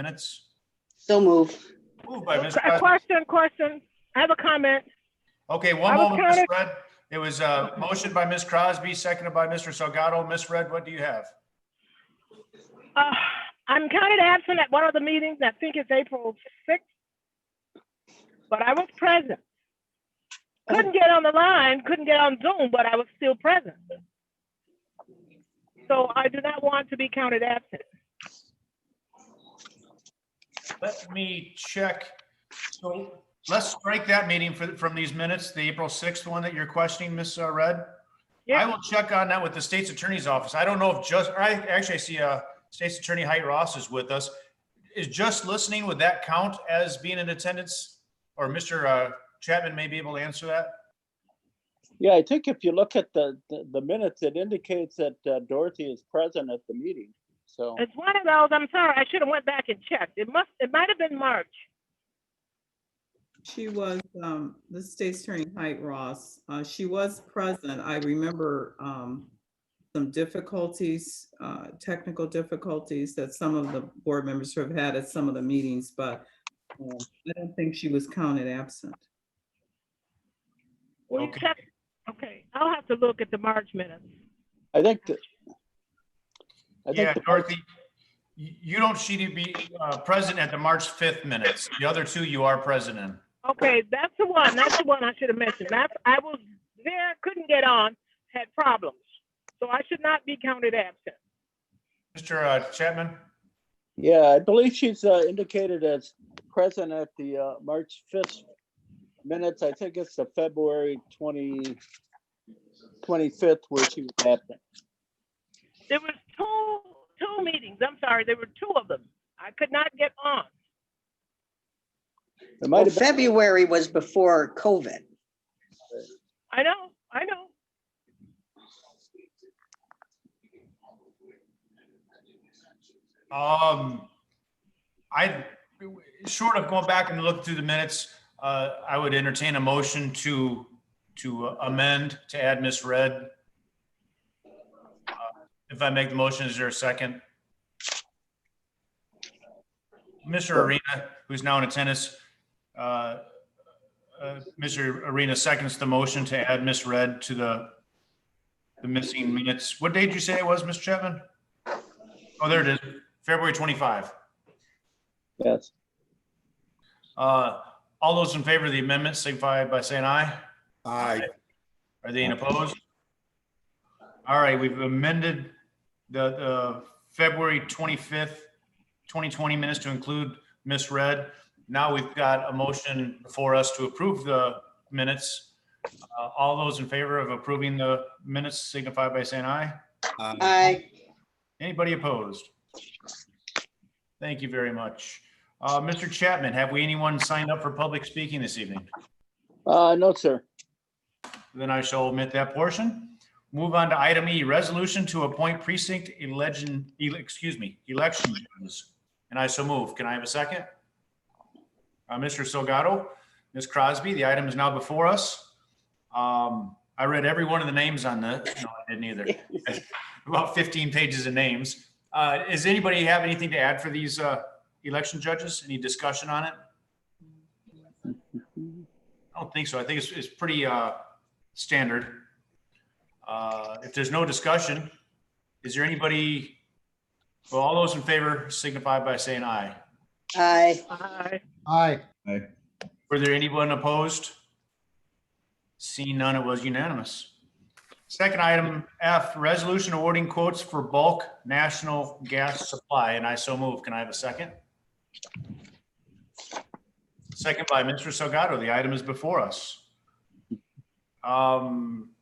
minutes? So move. Moved by Ms. A question. I have a comment. Okay, one moment, Ms. Red. It was motion by Ms. Crosby, seconded by Mr. Salgado. Ms. Red, what do you have? I'm counted absent at one of the meetings. I think it's April 6th, but I was present. Couldn't get on the line, couldn't get on Zoom, but I was still present. So I do not want to be counted absent. Let me check. So let's strike that meeting from these minutes, the April 6th one that you're questioning, Ms. Red. Yeah. I will check on that with the state's attorney's office. I don't know if I see State's Attorney Height Ross is with us. Is just listening, would that count as being in attendance? Or Mr. Chapman may be able to answer that? Yeah, I think if you look at the minutes, it indicates that Dorothy is present at the meeting. So It's one of those, I'm sorry, I should have went back and checked. It might have been March. She was, the State's Attorney Height Ross, she was present. I remember some difficulties, technical difficulties that some of the board members have had at some of the meetings, but I don't think she was counted absent. Will you Okay. check? Okay, I'll have to look at the March minutes. I think Yeah, Dorothy, you don't need to be present at the March 5th minutes. The other two you are present in. Okay, that's the one I should have mentioned. I was there, couldn't get on, had problems. So I should not be counted absent. Mr. Chapman? Yeah, I believe she's indicated as present at the March 5th minutes. I think it's the February 25th where she was absent. There was two meetings. I'm sorry, there were two of them. I could not get on. It might Well, have been, February was before COVID. I know. I, short of going back and look through the minutes, I would entertain a motion to amend, to add Ms. Red. If I make the motion, is there a second? Mr. Arena, who's now in attendance, Mr. Arena seconds the motion to add Ms. Red to the missing minutes. What date did you say it was, Mr. Chapman? Oh, there it is, February 25. yes. All those in favor of the amendment signify by saying aye. Aye. Are they opposed? All right, we've amended the February 25th, 2020 minutes to include Ms. Red. Now we've got a motion before us to approve the minutes. All those in favor of approving the minutes signify by saying aye. Aye. Anybody opposed? Thank you very much. Mr. Chapman, have we anyone signed up for public speaking this evening? No, sir. Then I shall omit that portion. Move on to item E, resolution to appoint precinct election judges. And I so move. Can I have a second? Mr. Salgado, Ms. Crosby, the item is now before us. I read every one of the names on this. No, I didn't either. About 15 pages of names. Does anybody have anything to add for these election judges? Any discussion on it? I don't think so. I think it's pretty standard. If there's no discussion, is there anybody? Well, all those in favor signify by saying aye. Aye. Aye. Were there anyone opposed? Seeing none, it was unanimous. Second item F, resolution awarding quotes for bulk national gas supply, and I so move. Can I have a second? Second by Mr. Salgado. The item is before us.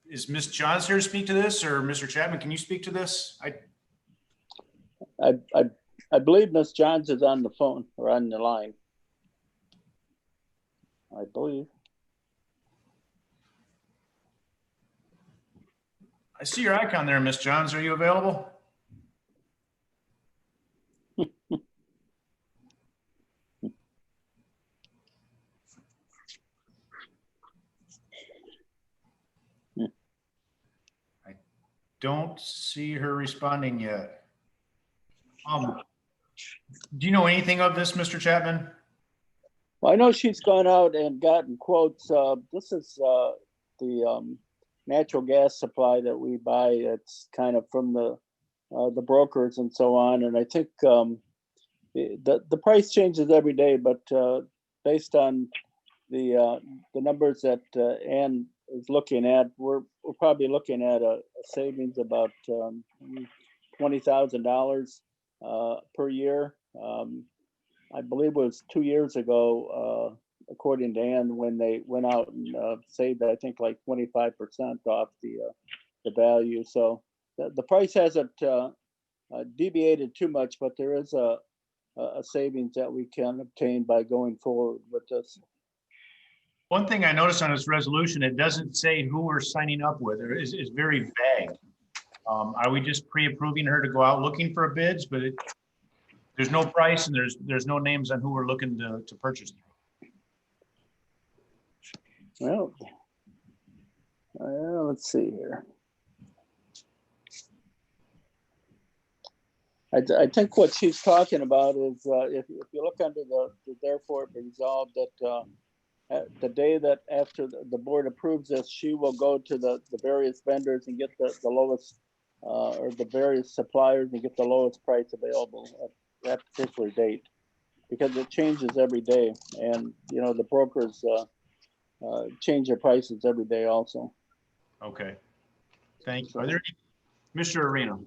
Is Ms. Johns here to speak to this, or Mr. Chapman, can you speak to this? I believe Ms. Johns is on the phone or on the line. I believe. I see your icon there, Ms. Johns. Are you available? I don't see her responding yet. Do you know anything of this, Mr. Chapman? Well, I know she's gone out and gotten quotes. This is the natural gas supply that we buy. It's kind of from the brokers and so on. And I think the price changes every day, but based on the numbers that Ann is looking at, we're probably looking at a savings about $20,000 per year. I believe it was 2 years ago, according to Ann, when they went out and saved, I think, like 25% off the value. So the price hasn't deviated too much, but there is a savings that we can obtain by going forward with this. One thing I noticed on this resolution, it doesn't say who we're signing up with. It's very vague. Are we just pre-approving her to go out looking for bids? But there's no price and there's no names on who we're looking to purchase. Well, let's see here. I think what she's talking about is if you look under the therefore be resolved that the day that after the board approves this, she will go to the various vendors and get the lowest or the various suppliers and get the lowest price available at that particular date, because it changes every day, and the brokers change their prices every day also. Okay, thank you. Are there any, Mr. Arena?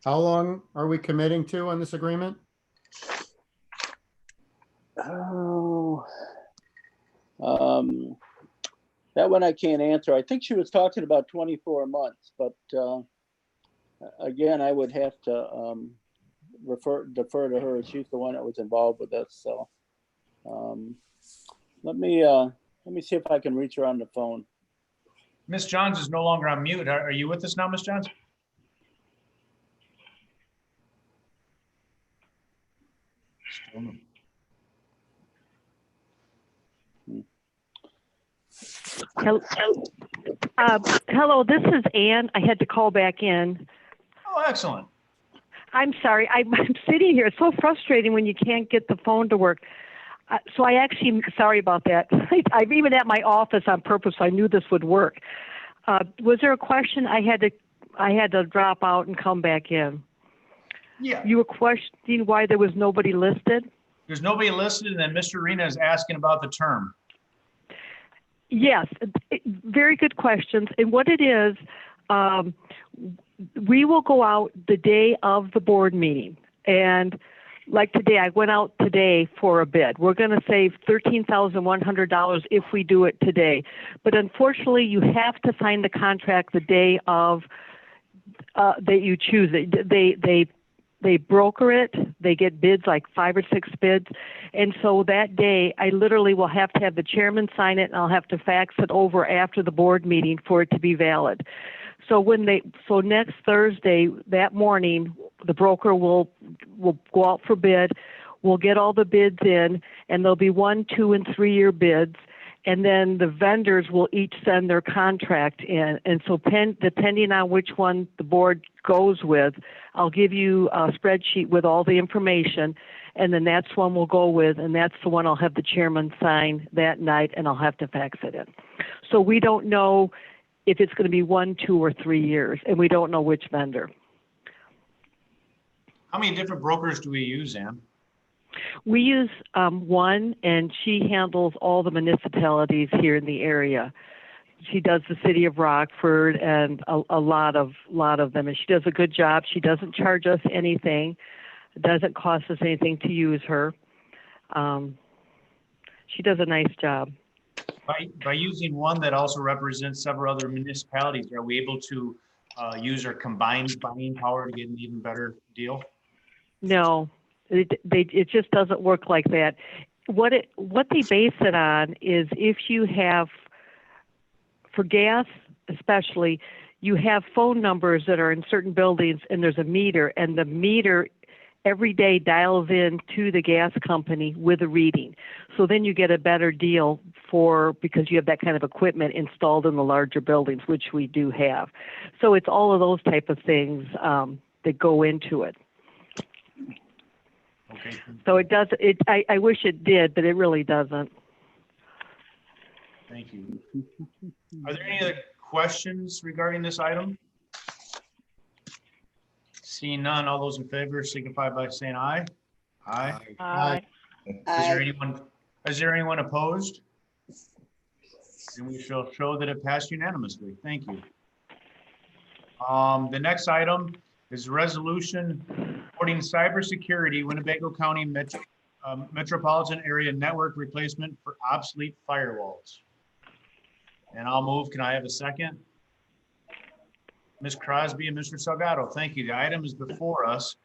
How long are we committing to on this agreement? Oh, that one I can't answer. I think she was talking about 24 months, but again, I would have to defer to her. She's the one that was involved with this. So let me see if I can reach her on the phone. Ms. Johns is no longer on mute. Are you with us now, Ms. Johns? Still no. Hello, this is Ann. I had to call back in. Oh, excellent. I'm sorry. I'm sitting here. It's so frustrating when you can't get the phone to work. So I actually, sorry about that. I'm even at my office on purpose. So I knew this would work. Was there a question? I had to drop out and come back in. Yeah. You were questioning why there was nobody listed? There's nobody listed, and then Mr. Arena is asking about the term. Yes, very good questions. And what it is, we will go out the day of the board meeting. And like today, I went out today for a bid. We're going to save $13,100 if we do it today. But unfortunately, you have to sign the contract the day of that you choose it. They broker it. They get bids, like 5 or 6 bids. And so that day, I literally will have to have the chairman sign it, and I'll have to fax it over after the board meeting for it to be valid. So next Thursday, that morning, the broker will go out for bid. We'll get all the bids in, and there'll be 1, 2, and 3 year bids. And then the vendors will each send their contract in. And so depending on which one the board goes with, I'll give you a spreadsheet with all the information, and then that's one we'll go with, and that's the one I'll have the chairman sign that night, and I'll have to fax it in. So we don't know if it's going to be 1, 2, or 3 years, and we don't know which vendor. How many different brokers do we use, Ann? We use one, and she handles all the municipalities here in the area. She does the city of Rockford and a lot of them, and she does a good job. She doesn't charge us anything. It doesn't cost us anything to use her. She does a nice job. By using one that also represents several other municipalities, are we able to use our combined buying power to get an even better deal? No, it just doesn't work like that. What they base it on is if you have, for gas especially, you have phone numbers that are in certain buildings and there's a meter, and the meter every day dials in to the gas company with a reading. So then you get a better deal because you have that kind of equipment installed in the larger buildings, which we do have. So it's all of those type of things that go into it. Okay, So it does, I wish it did, but it really doesn't. thank you. Are there any other questions regarding this item? Seeing none, all those in favor signify by saying aye. Aye. Aye. Aye. Is there anyone opposed? And we shall show that it passed unanimously. Thank you. The next item is resolution supporting cybersecurity Winnebago County Metropolitan Area Network replacement for obsolete firewalls. And I'll move. Can I have a second? Ms. Crosby and Mr. Salgado, thank you. The item is before us.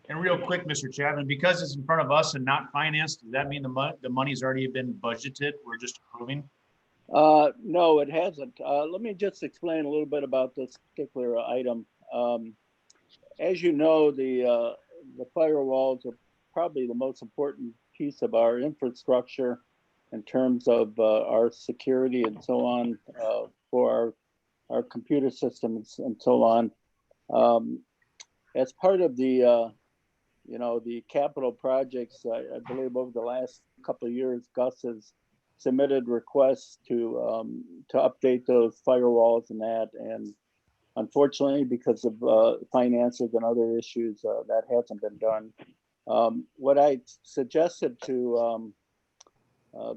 And real quick, Mr. Chapman, because it's in front of us and not financed, does that mean the money's already been budgeted? We're just approving? No, it hasn't. Let me just explain a little bit about this particular item. As you know, the firewalls are probably the most important piece of our infrastructure in terms of our security and so on, for our computer systems and so on. As part of the the capital projects, I believe over the last couple of years, Gus has submitted requests to update those firewalls and that. And unfortunately, because of finances and other issues, that hasn't been done. What I suggested to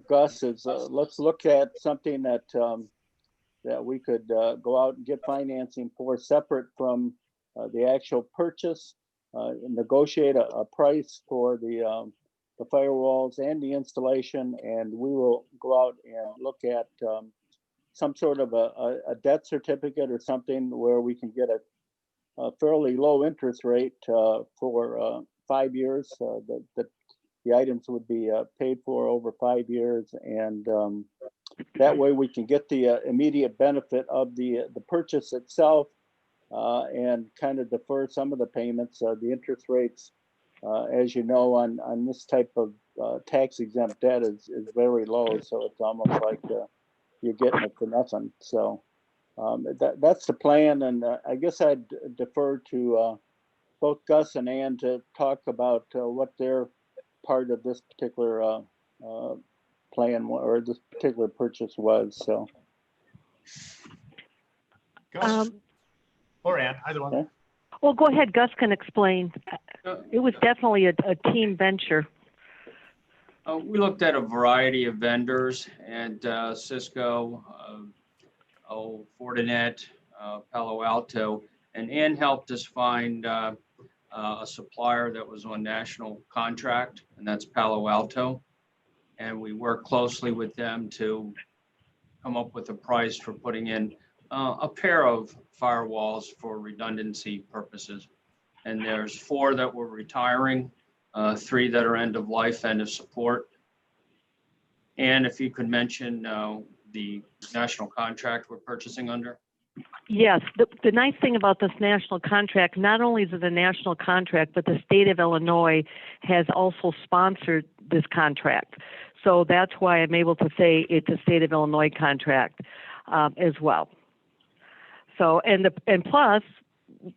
Gus is let's look at something that we could go out and get financing for, separate from the actual purchase, and negotiate a price for the firewalls and the installation, and we will go out and look at some sort of a debt certificate or something where we can get a fairly low interest rate for 5 years. The items would be paid for over 5 years, and that way we can get the immediate benefit of the purchase itself, and kind of defer some of the payments. The interest rates, as you know, on this type of tax exempt debt is very low, so it's almost like you're getting it for nothing. So that's the plan, and I guess I'd defer to both Gus and Ann to talk about what their part of this particular plan or this particular purchase was. So Gus or Ann, either one. Okay. Well, go ahead, Gus can explain. It was definitely a team venture. We looked at a variety of vendors, and Cisco, Fortinet, Palo Alto, and Ann helped us find a supplier that was on national contract, and that's Palo Alto. And we worked closely with them to come up with a price for putting in a pair of firewalls for redundancy purposes. And there's 4 that we're retiring, 3 that are end of life, end of support. And if you could mention the national contract we're purchasing under. Yes, the nice thing about this national contract, not only is it a national contract, but the state of Illinois has also sponsored this contract. So that's why I'm able to say it's a state of Illinois contract as well. So, and plus,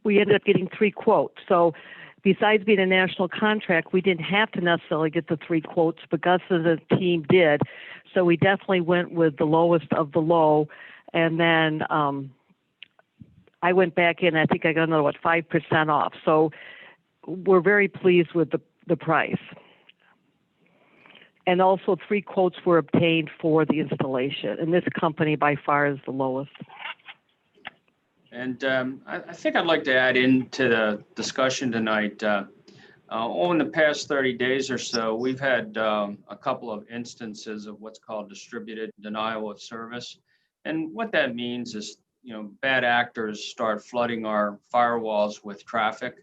we ended up getting 3 quotes. So besides being a national contract, we didn't have to necessarily get the 3 quotes, but Gus and the team did. So we definitely went with the lowest of the low. And then I went back in, I think I got another, 5% off. So we're very pleased with the price. And also 3 quotes were obtained for the installation. And this company by far is the lowest. And I think I'd like to add into the discussion tonight, over the past 30 days or so, we've had a couple of instances of what's called distributed denial of service. And what that means is, bad actors start flooding our firewalls with traffic.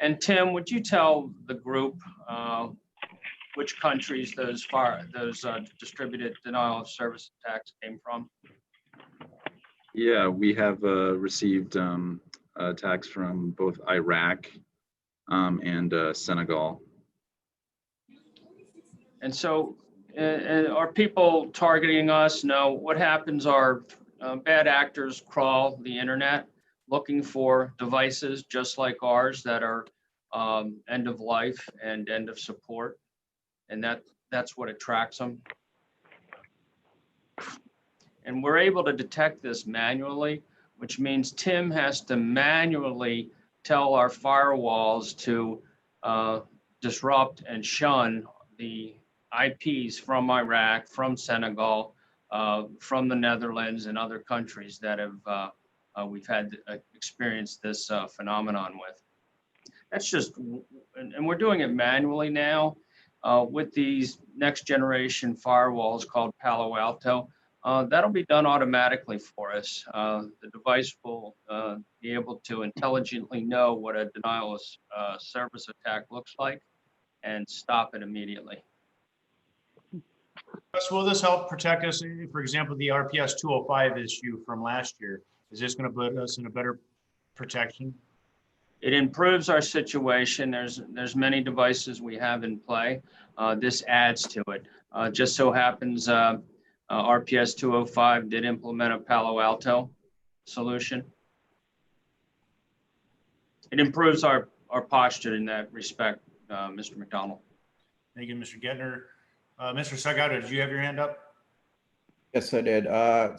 And Tim, would you tell the group which countries those distributed denial of service attacks came from? Yeah, we have received attacks from both Iraq and Senegal. And so are people targeting us? No. What happens are bad actors crawl the internet looking for devices just like ours that are end of life and end of support. And that's what attracts them. And we're able to detect this manually, which means Tim has to manually tell our firewalls to disrupt and shun the IPs from Iraq, from Senegal, from the Netherlands and other countries that have we've had experienced this phenomenon with. That's just, and we're doing it manually now with these next generation firewalls called Palo Alto. That'll be done automatically for us. The device will be able to intelligently know what a denial of service attack looks like and stop it immediately. Russ, will this help protect us? For example, the RPS 205 issue from last year, is this going to put us in a better protection? It improves our situation. There's many devices we have in play. This adds to it. Just so happens RPS 205 did implement a Palo Alto solution. It improves our posture in that respect, Mr. McDonald. Thank you, Mr. Gettner. Mr. Sagado, did you have your hand up? Yes, I did.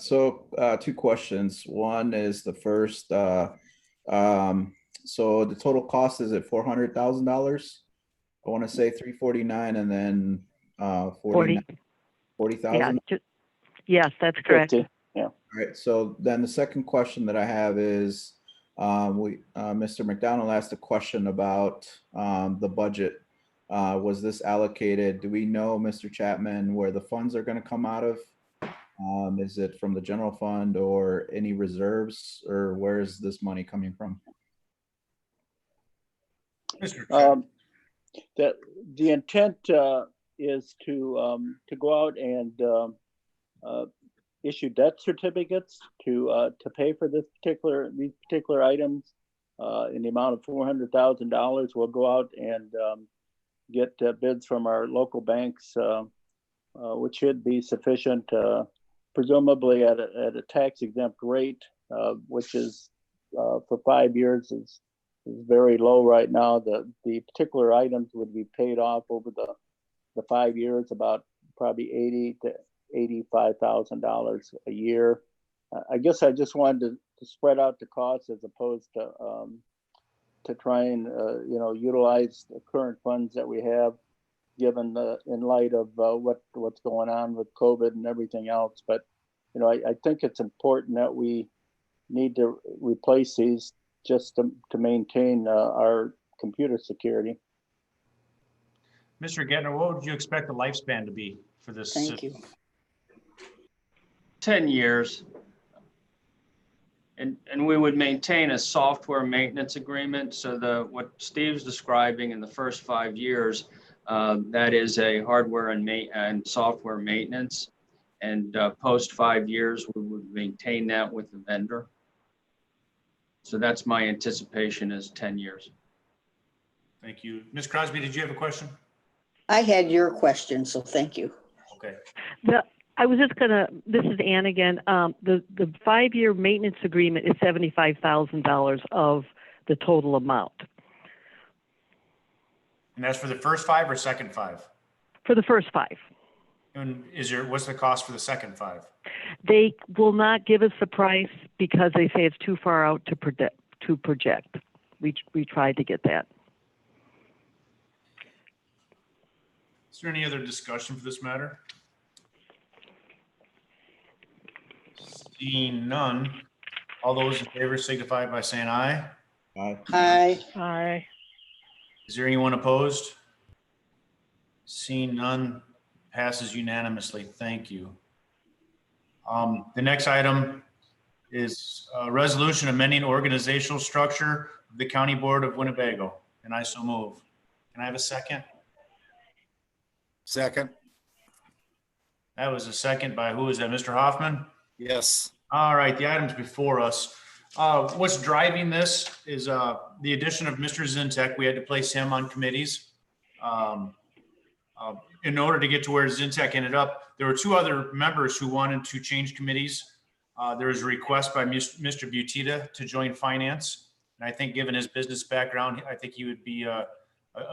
So two questions. One is the first. So the total cost is at $400,000. I want to say 349, and then 40,000. Yeah, yes, that's correct. 50. Yeah. All right. So then the second question that I have is, Mr. McDonald asked a question about the budget. Was this allocated? Do we know, Mr. Chapman, where the funds are going to come out of? Is it from the general fund or any reserves, or where is this money coming from? Mr. The intent is to go out and issue debt certificates to pay for these particular items in the amount of $400,000. We'll go out and get bids from our local banks, which should be sufficient, presumably at a tax exempt rate, which is for 5 years is very low right now. The particular items would be paid off over the 5 years, about probably $80,000 to $85,000 a year. I guess I just wanted to spread out the costs as opposed to try and utilize the current funds that we have, given in light of what's going on with COVID and everything else. But I think it's important that we need to replace these just to maintain our computer security. Mr. Gettner, what would you expect the lifespan to be for this? Thank you. 10 years. And we would maintain a software maintenance agreement. So what Steve's describing in the first 5 years, that is a hardware and software maintenance. And post 5 years, we would maintain that with the vendor. So that's my anticipation is 10 years. Thank you. Ms. Crosby, did you have a question? I had your question, so thank you. Okay. I was just gonna, this is Ann again. The 5-year maintenance agreement is $75,000 of the total amount. And that's for the first 5 or second 5? For the first 5. And what's the cost for the second 5? They will not give us the price because they say it's too far out to project. We tried to get that. Is there any other discussion for this matter? Seeing none, all those in favor signify by saying aye. Aye. Aye. Aye. Is there anyone opposed? Seeing none, passes unanimously. Thank you. The next item is a resolution amending organizational structure of the County Board of Winnebago, and I so move. Can I have a second? Second. That was a second by who is that, Mr. Hoffman? Yes. All right, the items before us. What's driving this is the addition of Mr. Zintek. We had to place him on committees. In order to get to where Zintek ended up, there were 2 other members who wanted to change committees. There was a request by Mr. Butita to join finance. And I think given his business background, I think he would be a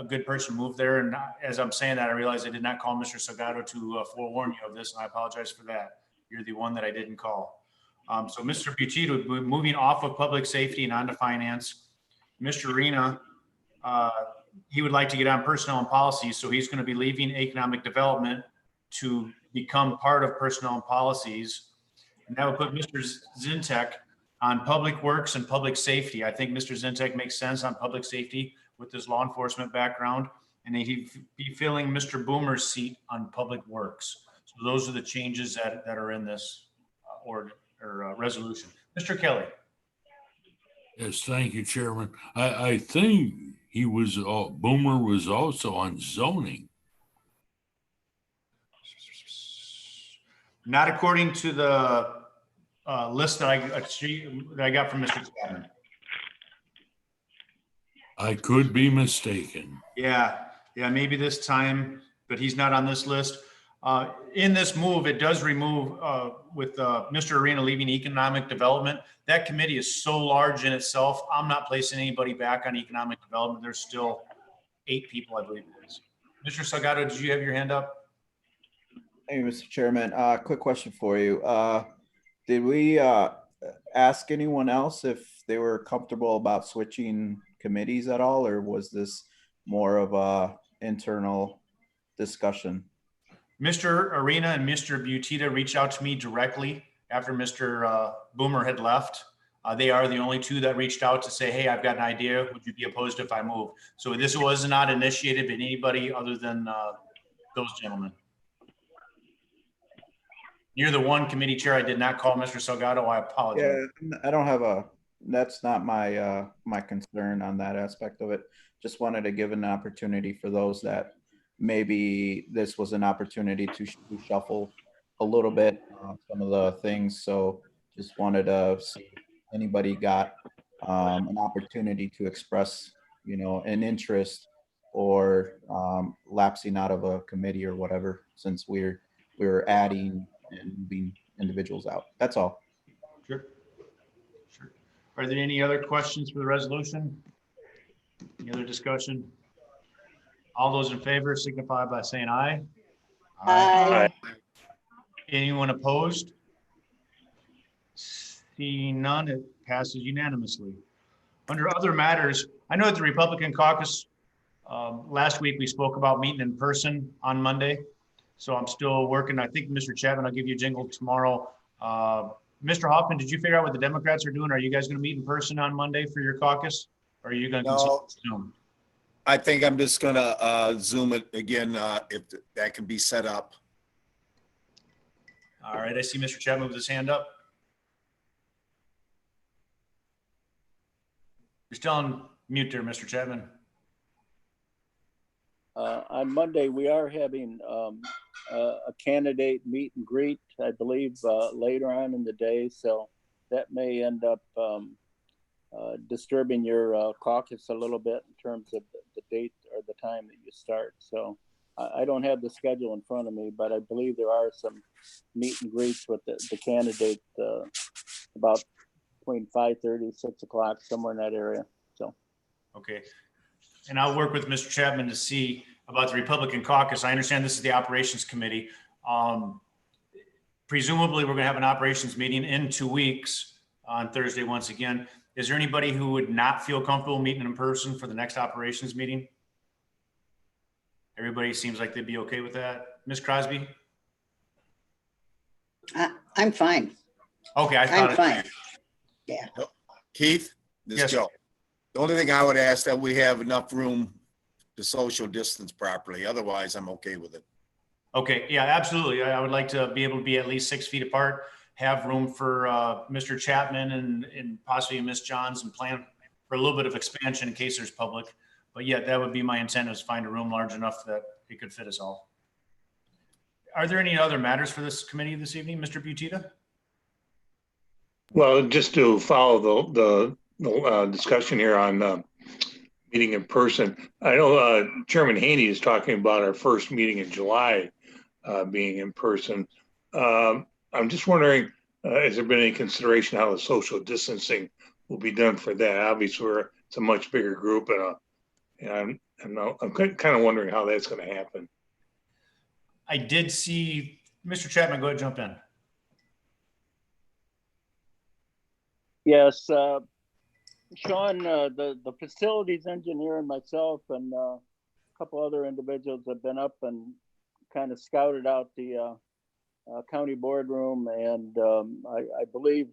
good person to move there. And as I'm saying that, I realize I did not call Mr. Salgado to forewarn you of this, and I apologize for that. You're the one that I didn't call. So Mr. Bucito, moving off of public safety and onto finance. Mr. Arena, he would like to get on personnel and policies, so he's going to be leaving economic development to become part of personnel and policies. And that would put Mr. Zintek on public works and public safety. I think Mr. Zintek makes sense on public safety with his law enforcement background, and he'd be filling Mr. Boomer's seat on public works. So those are the changes that are in this resolution. Mr. Kelly. Yes, thank you, Chairman. I think he was, Boomer was also on zoning. Not according to the list that I got from Mr. Chapman. I could be mistaken. Yeah, maybe this time, but he's not on this list. In this move, it does remove, with Mr. Arena leaving economic development, that committee is so large in itself. I'm not placing anybody back on economic development. There's still 8 people, I believe it is. Mr. Salgado, did you have your hand up? Hey, Mr. Chairman, quick question for you. Did we ask anyone else if they were comfortable about switching committees at all, or was this more of a internal discussion? Mr. Arena and Mr. Butita reached out to me directly after Mr. Boomer had left. They are the only 2 that reached out to say, hey, I've got an idea. Would you be opposed if I move? So this was not initiated by anybody other than those gentlemen. You're the one committee chair I did not call, Mr. Salgado. I apologize. Yeah, I don't have that's not my my concern on that aspect of it. Just wanted to give an opportunity for those that maybe this was an opportunity to shuffle a little bit some of the things. So just wanted to see if anybody got an opportunity to express, an interest or lapsing out of a committee or whatever, since we're adding and moving individuals out. That's all. Sure. Are there any other questions for the resolution? Any other discussion? All those in favor signify by saying aye. Aye. Anyone opposed? Seeing none, it passes unanimously. Under other matters, I know at the Republican caucus, last week we spoke about meeting in person on Monday. So I'm still working. I think Mr. Chapman, I'll give you a jingle tomorrow. Mr. Hoffman, did you figure out what the Democrats are doing? Are you guys going to meet in person on Monday for your caucus? Or are you going to consult Zoom? I think I'm just going to Zoom it again if that can be set up. All right. I see Mr. Chapman with his hand up. You're still on mute there, Mr. Chapman. On Monday, we are having a candidate meet and greet, I believe, later on in the day. So that may end up disturbing your caucus a little bit in terms of the date or the time that you start. So I don't have the schedule in front of me, but I believe there are some meet and greets with the candidate about between 5:30, 6 o'clock, somewhere in that area. So. Okay. And I'll work with Mr. Chapman to see about the Republican caucus. I understand this is the operations committee. Presumably we're going to have an operations meeting in 2 weeks on Thursday once again. Is there anybody who would not feel comfortable meeting in person for the next operations meeting? Everybody seems like they'd be okay with that. Ms. Crosby? I'm fine. Okay, I'm fine. Yeah. Keith, this is Joe. The only thing I would ask that we have enough room to social distance properly. Otherwise, I'm okay with it. Okay, yeah, absolutely. I would like to be able to be at least 6 feet apart, have room for Mr. Chapman and possibly Ms. Johns, and plan for a little bit of expansion in case there's public. But yeah, that would be my intent, is find a room large enough that it could fit us all. Are there any other matters for this committee this evening, Mr. Butita? Well, just to follow the discussion here on meeting in person. I know Chairman Haney is talking about our first meeting in July being in person. I'm just wondering, has there been any consideration how the social distancing will be done for that. Obviously, it's a much bigger group and I'm kind of wondering how that's going to happen. I did see, Mr. Chapman, go ahead, jump in. Yes, Sean, the facilities engineer and myself and a couple other individuals have been up and kind of scouted out the county boardroom, and I believe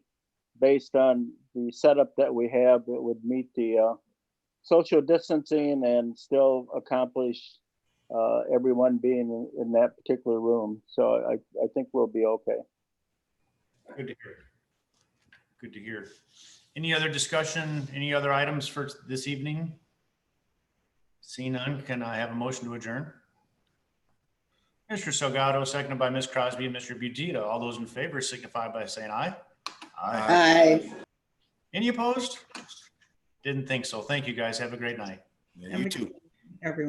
based on the setup that we have, it would meet the social distancing and still accomplish everyone being in that particular room. So I think we'll be okay. Good to hear. Good to hear. Any other discussion, any other items for this evening? Seeing none, can I have a motion to adjourn? Mr. Salgado, seconded by Ms. Crosby and Mr. Budita. All those in favor signify by saying aye. Aye. Any opposed? Didn't think so. Thank you, guys. Have a great night. Yeah, you too. Everyone.